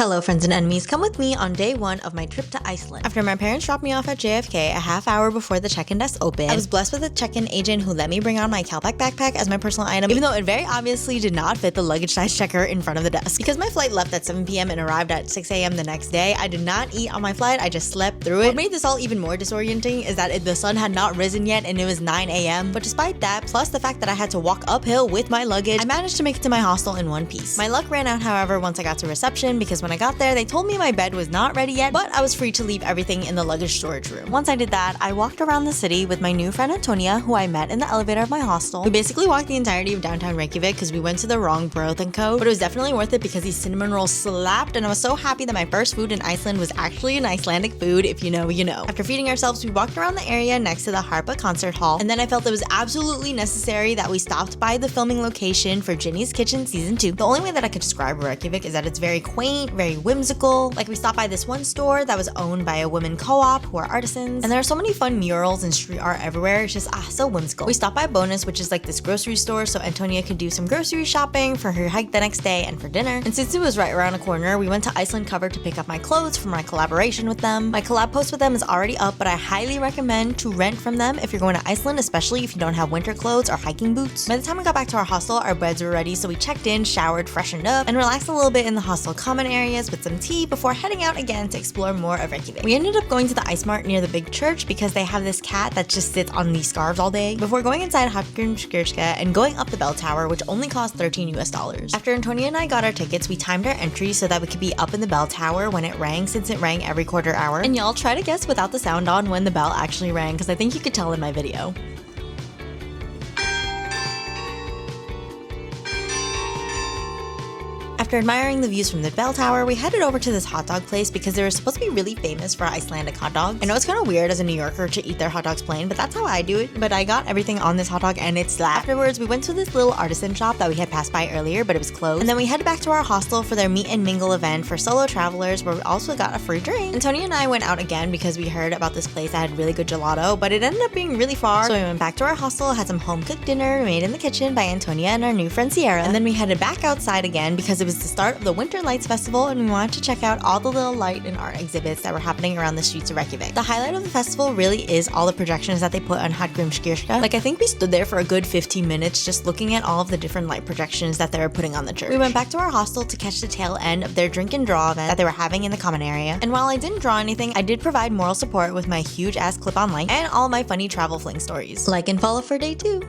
Hello friends and enemies, come with me on day one of my trip to Iceland. After my parents dropped me off at JFK a half hour before the check-in desk opened, I was blessed with a check-in agent who let me bring on my Calpac backpack as my personal item, even though it very obviously did not fit the luggage size checker in front of the desk. Because my flight left at 7 p.m. and arrived at 6 a.m. the next day, I did not eat on my flight, I just slept through it. What made this all even more disorienting is that the sun had not risen yet and it was 9 a.m. But despite that, plus the fact that I had to walk uphill with my luggage, I managed to make it to my hostel in one piece. My luck ran out, however, once I got to reception because when I got there, they told me my bed was not ready yet, but I was free to leave everything in the luggage storage room. Once I did that, I walked around the city with my new friend Antonia, who I met in the elevator of my hostel. We basically walked the entirety of downtown Reykjavík because we went to the wrong Brauð Co, but it was definitely worth it because these cinnamon rolls slapped, and I was so happy that my first food in Iceland was actually an Icelandic food, if you know, you know. After feeding ourselves, we walked around the area next to the Harpa concert hall, and then I felt it was absolutely necessary that we stopped by the filming location for Ginny's Kitchen Season 2. The only way that I could describe Reykjavík is that it's very quaint, very whimsical. Like, we stopped by this one store that was owned by a women co-op who are artisans, and there are so many fun murals and street art everywhere. It's just so whimsical. We stopped by Bonus, which is like this grocery store, so Antonia could do some grocery shopping for her hike the next day and for dinner. And since it was right around the corner, we went to Iceland Cover to pick up my clothes for my collaboration with them. My collab post with them is already up, but I highly recommend to rent from them if you're going to Iceland, especially if you don't have winter clothes or hiking boots. By the time we got back to our hostel, our beds were ready, so we checked in, showered, freshened up, and relaxed a little bit in the hostel common areas with some tea before heading out again to explore more of Reykjavík. We ended up going to the ice mart near the big church because they have this cat that just sits on these scarves all day, before going inside Kirsuberjatred and going up the bell tower, which only cost $13 US. After Antonia and I got our tickets, we timed our entry so that we could be up in the bell tower when it rang, since it rang every quarter hour. And y'all try to guess without the sound on when the bell actually rang, because I think you could tell in my video. After admiring the views from the bell tower, we headed over to this hot dog place because they were supposed to be really famous for Icelandic hot dogs. I know it's kind of weird as a New Yorker to eat their hot dogs plain, but that's how I do it. But I got everything on this hot dog and it slapped. Afterwards, we went to this little artisan shop that we had passed by earlier, but it was closed. And then we headed back to our hostel for their meet and mingle event for solo travelers, where we also got a free drink. Antonia and I went out again because we heard about this place that had really good gelato, but it ended up being really far. So we went back to our hostel, had some home-cooked dinner made in the kitchen by Antonia and our new friend Sierra. And then we headed back outside again because it was the start of the Winter Lights Festival, and we wanted to check out all the little light and art exhibits that were happening around the streets of Reykjavík. The highlight of the festival really is all the projections that they put on Hallgrímskirkja. Like, I think we stood there for a good 15 minutes just looking at all of the different light projections that they were putting on the church. We went back to our hostel to catch the tail end of their drink and draw event that they were having in the common area. And while I didn't draw anything, I did provide moral support with my huge ass clip-on light and all my funny travel fling stories. Like and follow for day 2.